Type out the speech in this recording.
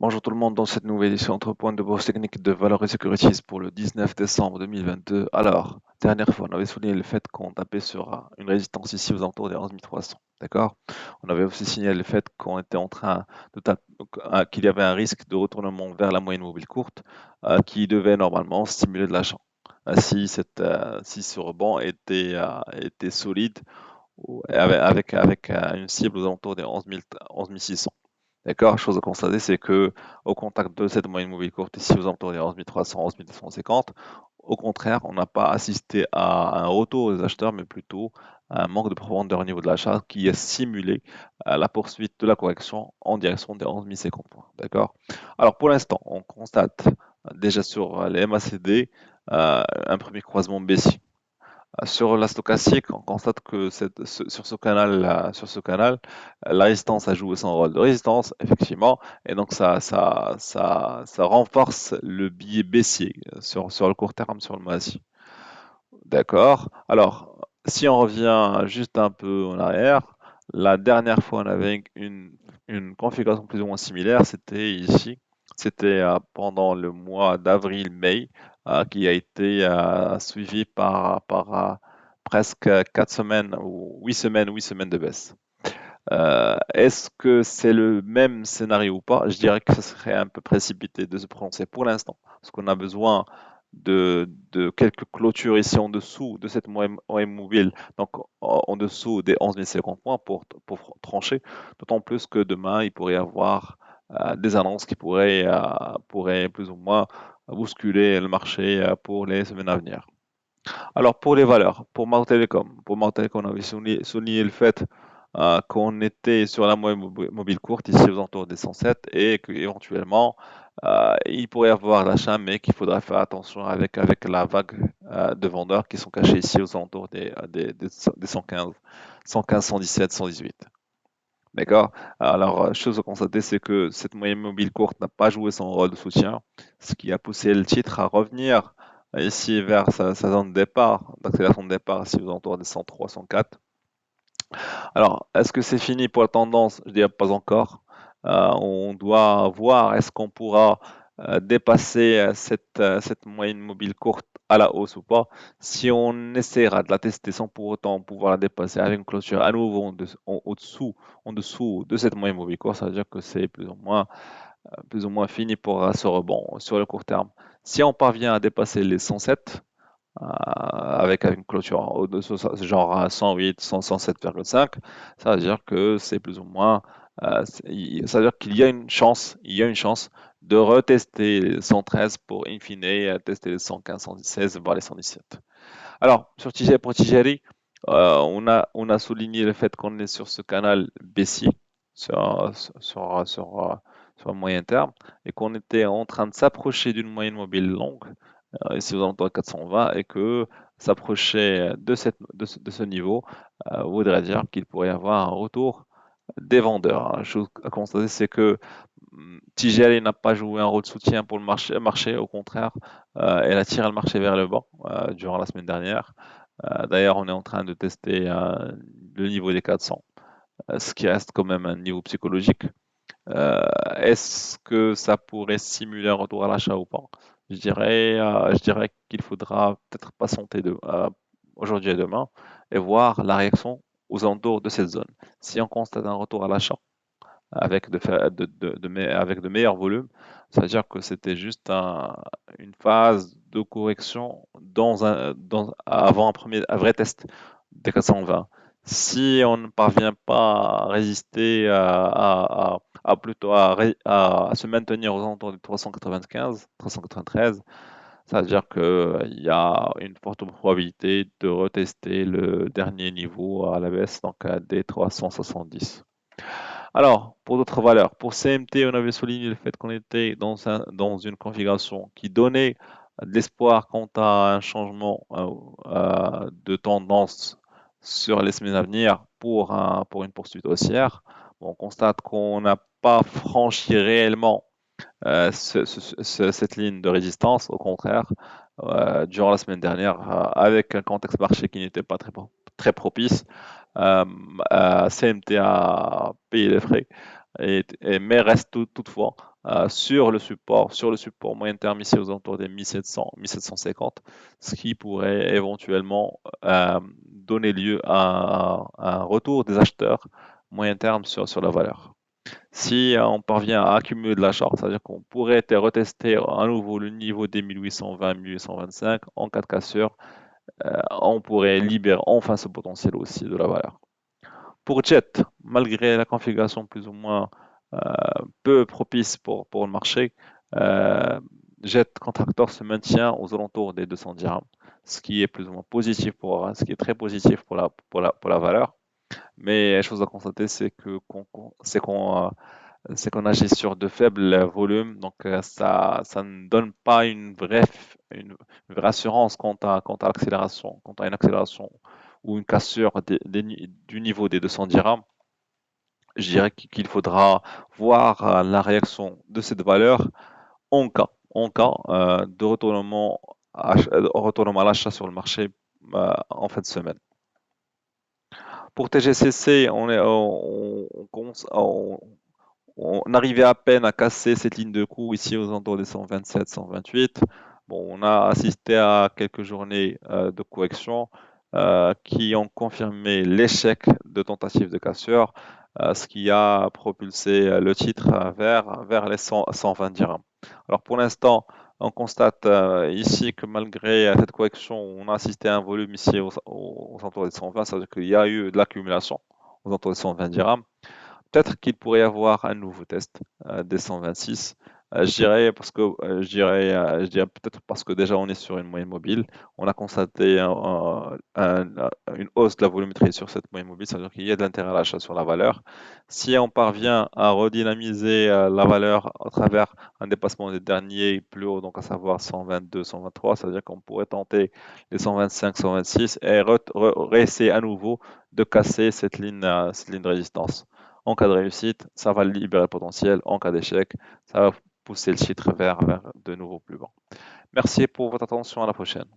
Bonjour tout le monde, dans cette nouvelle édition entre points de bourse technique de Valeurs et Securities pour le 19 décembre 2022. Alors, dernière fois, on avait souligné le fait qu'on tapait sur une résistance ici aux alentours des 11 300. D'accord? On avait aussi signalé le fait qu'on était en train de qu'il y avait un risque de retournement vers la moyenne mobile courte qui devait normalement stimuler de l'achat. Si ce rebond était solide avec une cible aux alentours des 11 600. D'accord? Chose à constater, c'est que au contact de cette moyenne mobile courte ici aux alentours des 11 300, 11 250, au contraire, on n'a pas assisté à un retour des acheteurs, mais plutôt à un manque de profondeur au niveau de l'achat qui a simulé la poursuite de la correction en direction des 11 050 points. D'accord? Alors pour l'instant, on constate déjà sur les MACD un premier croisement baissier. Sur la stochastique, on constate que sur ce canal, la résistance a joué son rôle de résistance, effectivement, et donc ça renforce le biais baissier sur le court terme sur le MASI. D'accord. Alors, si on revient juste un peu en arrière, la dernière fois on avait une configuration plus ou moins similaire, c'était ici. C'était pendant le mois d'avril-mai, qui a été suivi par presque 4 semaines ou 8 semaines, 8 semaines de baisse. Est-ce que c'est le même scénario ou pas? Je dirais que ce serait un peu précipité de se prononcer pour l'instant, parce qu'on a besoin de quelques clôtures ici en dessous de cette moyenne mobile, donc en dessous des 11 050 points pour trancher, d'autant plus que demain, il pourrait y avoir des annonces qui pourraient plus ou moins bousculer le marché pour les semaines à venir. Alors, pour les valeurs, pour Mao Telecom, on avait souligné le fait qu'on était sur la moyenne mobile courte, ici aux alentours des 107, et qu'éventuellement, il pourrait y avoir l'achat, mais qu'il faudrait faire attention avec la vague de vendeurs qui sont cachés ici aux alentours des 115, 115, 117, 118. D'accord? Alors, chose à constater, c'est que cette moyenne mobile courte n'a pas joué son rôle de soutien, ce qui a poussé le titre à revenir ici vers sa zone de départ, d'accélération de départ, ici aux alentours des 103, 104. Alors, est-ce que c'est fini pour la tendance? Je dirais pas encore. On doit voir est-ce qu'on pourra dépasser cette moyenne mobile courte à la hausse ou pas. Si on essaiera de la tester sans pour autant pouvoir la dépasser avec une clôture à nouveau en dessous de cette moyenne mobile courte, ça veut dire que c'est plus ou moins fini pour ce rebond sur le court terme. Si on parvient à dépasser les 107, avec une clôture au-dessous, genre à 108, 100, 107,5, ça veut dire que c'est plus ou moins, ça veut dire qu'il y a une chance, de retester les 113 pour in fine tester les 115, 116, voire les 117. Alors, pour Tijeri, on a souligné le fait qu'on est sur ce canal baissier, sur, sur, sur, euh, sur un moyen terme, et qu'on était en train de s'approcher d'une moyenne mobile longue ici aux alentours de 420 et que s'approcher de ce niveau voudrait dire qu'il pourrait y avoir un retour des vendeurs. Hein. Chose à constater, c'est que TGL n'a pas joué un rôle de soutien pour le marché au contraire, elle a tiré le marché vers le bas durant la semaine dernière. D'ailleurs, on est en train de tester le niveau des 400, ce qui reste quand même un niveau psychologique. Euh, Est-ce que ça pourrait simuler un retour à l'achat ou pas? Je dirais qu'il faudra peut-être patienter aujourd'hui et demain et voir la réaction aux alentours de cette zone. Si on constate un retour à l'achat avec de meilleurs volumes, ça veut dire que c'était juste une phase de correction avant un vrai test des 420. Si on ne parvient pas à résister plutôt à se maintenir aux alentours des 395, 393, ça veut dire qu'il y a une forte probabilité de retester le dernier niveau à la baisse, donc à des 370. Alors, pour d'autres valeurs, pour CMT, on avait souligné le fait qu'on était dans une configuration qui donnait de l'espoir quant à un changement de tendance sur les semaines à venir pour une poursuite haussière. Bon, on constate qu'on n'a pas franchi réellement cette ligne de résistance, au contraire, durant la semaine dernière, avec un contexte marché qui n'était pas très propice, euh, CMT a payé les frais, mais reste toutefois sur le support moyen terme ici aux alentours des 1700, 1750, ce qui pourrait éventuellement donner lieu à un retour des acheteurs moyen terme sur la valeur. Si on parvient à accumuler de l'achat, c'est-à-dire qu'on pourrait retester à nouveau le niveau des 1820, 1825 en cas de cassure, on pourrait libérer enfin ce potentiel aussi de la valeur. Pour Jet, malgré la configuration plus ou moins euh, peu propice pour le marché, euh, Jet Contractor se maintient aux alentours des 200 dirhams, ce qui est plus ou moins positif ce qui est très positif pour la valeur. Mais chose à constater, c'est qu'on agit sur de faibles volumes, donc ça ne donne pas une vraie assurance quant à l'accélération, quant à une accélération ou une cassure du niveau des 210 dirhams. Je dirais qu'il faudra voir la réaction de cette valeur en cas de retournement à l'achat sur le marché en fin de semaine. Pour TGCC, on arrivait à peine à casser cette ligne de cours ici aux alentours des 127, 128. Bon, on a assisté à quelques journées de correction qui ont confirmé l'échec de tentatives de cassure, ce qui a propulsé le titre vers les 120 dirhams. Alors pour l'instant, on constate ici que malgré cette correction, on a assisté à un volume ici aux alentours des 120, c'est-à-dire qu'il y a eu de l'accumulation aux alentours des 120 dirhams. Peut-être qu'il pourrait y avoir un nouveau test des 126. Je dirais peut-être parce que déjà on est sur une moyenne mobile. On a constaté une hausse de la volumétrie sur cette moyenne mobile, c'est-à-dire qu'il y a de l'intérêt à l'achat sur la valeur. Si on parvient à redynamiser la valeur à travers un dépassement des derniers plus hauts, donc à savoir 122, 123, c'est-à-dire qu'on pourrait tenter les 125, 126 et réessayer à nouveau de casser cette ligne de résistance. En cas de réussite, ça va libérer le potentiel. En cas d'échec, ça va pousser le titre vers de nouveaux plus bas. Merci pour votre attention. À la prochaine.